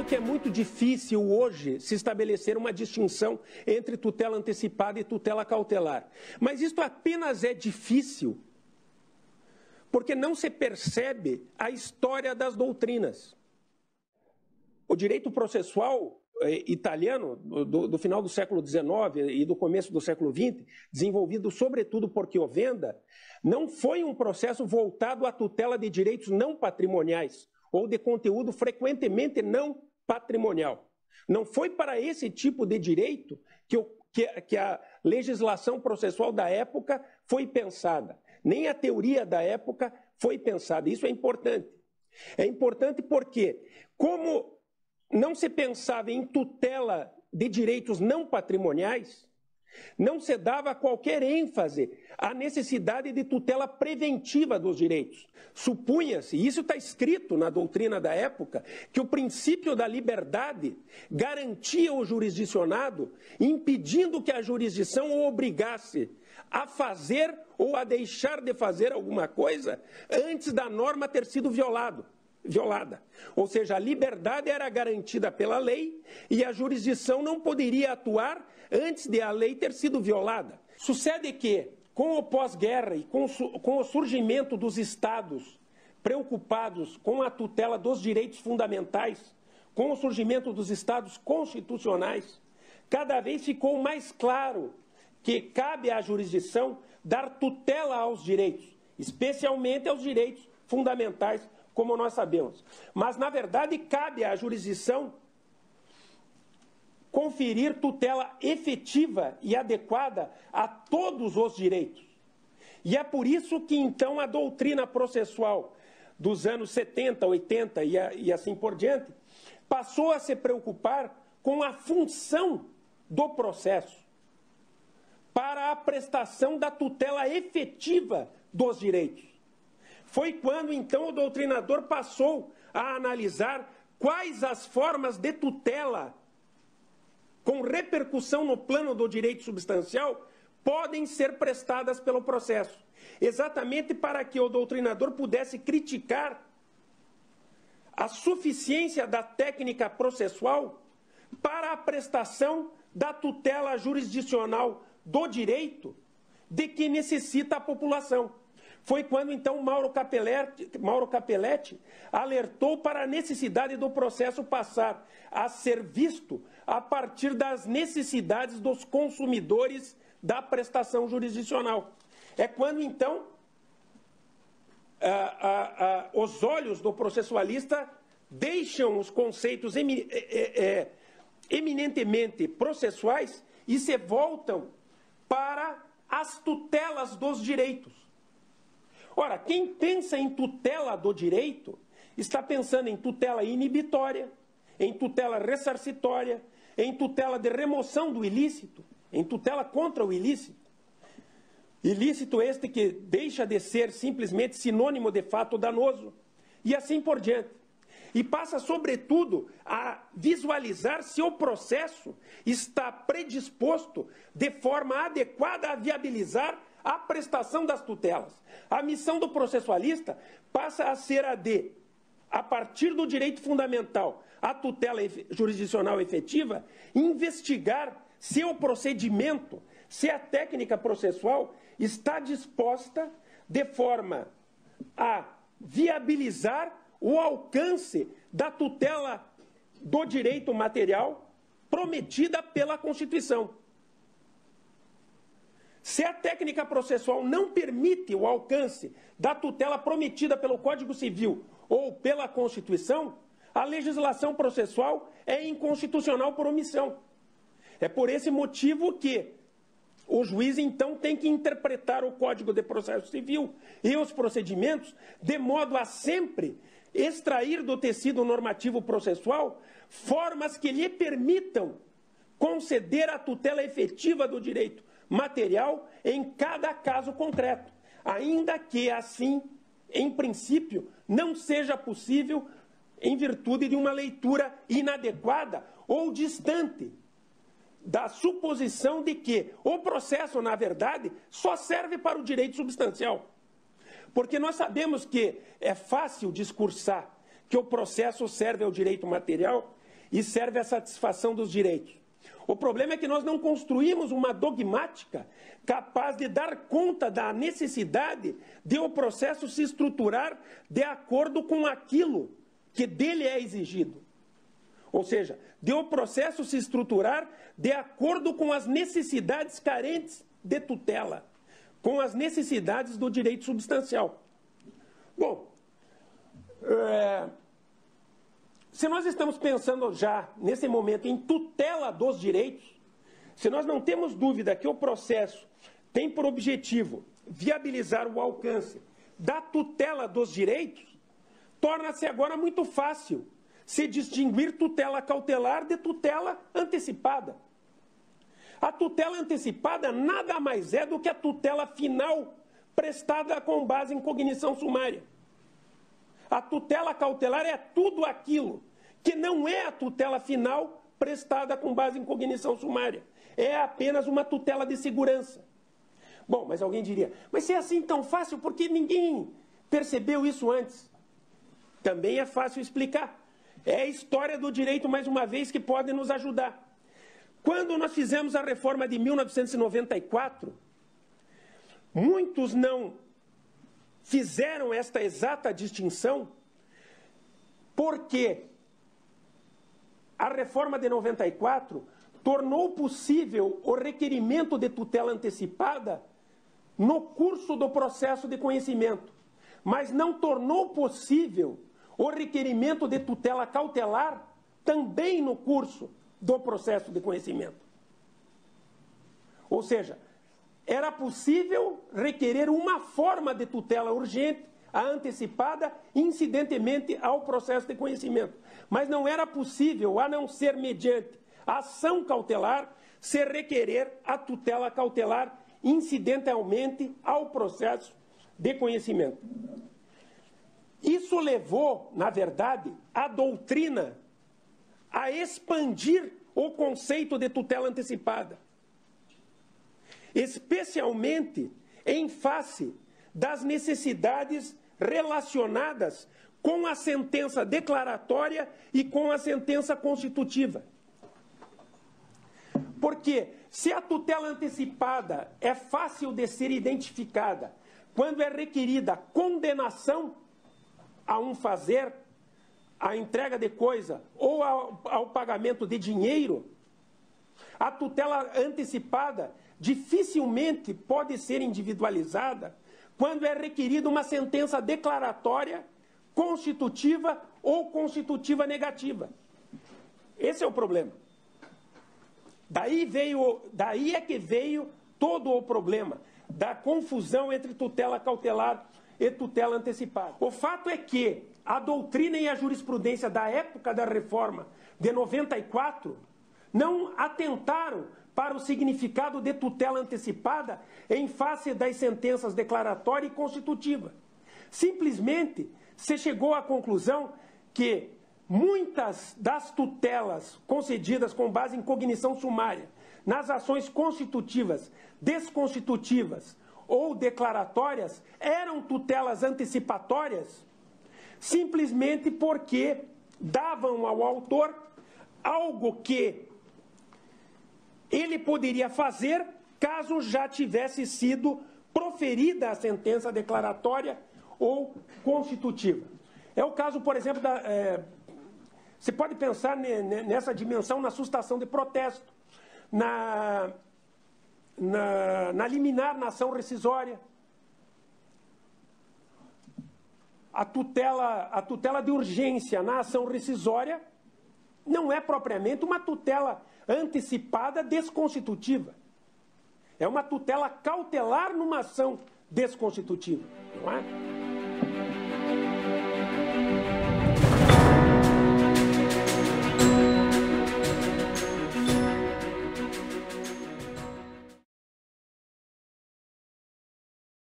entendo que é muito difícil hoje se estabelecer uma distinção entre tutela antecipada e tutela cautelar. Mas isto apenas é difícil porque não se percebe a história das doutrinas. O direito processual italiano, do final do século XIX e do começo do século XX, desenvolvido sobretudo por Chiovenda, não foi um processo voltado à tutela de direitos não patrimoniais ou de conteúdo frequentemente não patrimonial. Não foi para esse tipo de direito que a legislação processual da época foi pensada. Nem a teoria da época foi pensada. Isso é importante. É importante porque, como não se pensava em tutela de direitos não patrimoniais, não se dava qualquer ênfase à necessidade de tutela preventiva dos direitos. Supunha-se, e isso está escrito na doutrina da época, que o princípio da liberdade garantia o jurisdicionado, impedindo que a jurisdição o obrigasse a fazer ou a deixar de fazer alguma coisa antes da norma ter sido violada. Ou seja, a liberdade era garantida pela lei e a jurisdição não poderia atuar antes de a lei ter sido violada. Sucede que, com o pós-guerra e com o surgimento dos estados preocupados com a tutela dos direitos fundamentais, com o surgimento dos estados constitucionais, cada vez ficou mais claro que cabe à jurisdição dar tutela aos direitos, especialmente aos direitos fundamentais, como nós sabemos. Mas, na verdade, cabe à jurisdição conferir tutela efetiva e adequada a todos os direitos. E é por isso que, então, a doutrina processual dos anos 70, 80 e assim por diante, passou a se preocupar com a função do processo para a prestação da tutela efetiva dos direitos. Foi quando, então, o doutrinador passou a analisar quais as formas de tutela com repercussão no plano do direito substancial podem ser prestadas pelo processo, exatamente para que o doutrinador pudesse criticar a suficiência da técnica processual para a prestação da tutela jurisdicional do direito de que necessita a população. Foi quando, então, Mauro Capelletti alertou para a necessidade do processo passar a ser visto a partir das necessidades dos consumidores da prestação jurisdicional. É quando, então, os olhos do processualista deixam os conceitos eminentemente processuais e se voltam para as tutelas dos direitos. Ora, quem pensa em tutela do direito está pensando em tutela inibitória, em tutela ressarcitória, em tutela de remoção do ilícito, em tutela contra o ilícito. Ilícito este que deixa de ser simplesmente sinônimo de fato danoso, e assim por diante. E passa, sobretudo, a visualizar se o processo está predisposto de forma adequada a viabilizar a prestação das tutelas. A missão do processualista passa a ser a de, a partir do direito fundamental, a tutela jurisdicional efetiva, investigar se o procedimento, se a técnica processual está disposta de forma a viabilizar o alcance da tutela do direito material prometida pela Constituição. Se a técnica processual não permite o alcance da tutela prometida pelo Código Civil ou pela Constituição, a legislação processual é inconstitucional por omissão. É por esse motivo que o juiz, então, tem que interpretar o Código de Processo Civil e os procedimentos de modo a sempre extrair do tecido normativo processual formas que lhe permitam conceder a tutela efetiva do direito material em cada caso concreto, ainda que assim, em princípio, não seja possível em virtude de uma leitura inadequada ou distante da suposição de que o processo, na verdade, só serve para o direito substancial. Porque nós sabemos que é fácil discursar que o processo serve ao direito material e serve à satisfação dos direitos. O problema é que nós não construímos uma dogmática capaz de dar conta da necessidade de o processo se estruturar de acordo com aquilo que dele é exigido. Ou seja, de o processo se estruturar de acordo com as necessidades carentes de tutela, com as necessidades do direito substancial. Bom, se nós estamos pensando já, nesse momento, em tutela dos direitos, se nós não temos dúvida que o processo tem por objetivo viabilizar o alcance da tutela dos direitos, torna-se agora muito fácil se distinguir tutela cautelar de tutela antecipada. A tutela antecipada nada mais é do que a tutela final prestada com base em cognição sumária. A tutela cautelar é tudo aquilo que não é a tutela final prestada com base em cognição sumária. É apenas uma tutela de segurança. Bom, mas alguém diria, mas se é assim tão fácil, por que ninguém percebeu isso antes? Também é fácil explicar. É a história do direito, mais uma vez, que pode nos ajudar. Quando nós fizemos a reforma de 1994, muitos não fizeram esta exata distinção, porque a reforma de 94 tornou possível o requerimento de tutela antecipada no curso do processo de conhecimento, mas não tornou possível o requerimento de tutela cautelar também no curso do processo de conhecimento. Ou seja, era possível requerer uma forma de tutela urgente, a antecipada, incidentemente ao processo de conhecimento. Mas não era possível, a não ser mediante ação cautelar, se requerer a tutela cautelar incidentalmente ao processo de conhecimento. Isso levou, na verdade, a doutrina a expandir o conceito de tutela antecipada, especialmente em face das necessidades relacionadas com a sentença declaratória e com a sentença constitutiva. Porque se a tutela antecipada é fácil de ser identificada quando é requerida condenação a um fazer, a entrega de coisa ou ao pagamento de dinheiro, a tutela antecipada dificilmente pode ser individualizada quando é requerida uma sentença declaratória, constitutiva ou constitutiva negativa. Esse é o problema. Daí é que veio todo o problema da confusão entre tutela cautelar e tutela antecipada. O fato é que a doutrina e a jurisprudência da época da reforma de 94 não atentaram para o significado de tutela antecipada em face das sentenças declaratória e constitutiva. Simplesmente se chegou à conclusão que muitas das tutelas concedidas com base em cognição sumária nas ações constitutivas, desconstitutivas ou declaratórias eram tutelas antecipatórias simplesmente porque davam ao autor algo que ele poderia fazer caso já tivesse sido proferida a sentença declaratória ou constitutiva. É o caso, por exemplo, você pode pensar nessa dimensão na sustação de protesto, na liminar na ação rescisória. A tutela de urgência na ação rescisória não é propriamente uma tutela antecipada desconstitutiva. É uma tutela cautelar numa ação desconstitutiva, não é?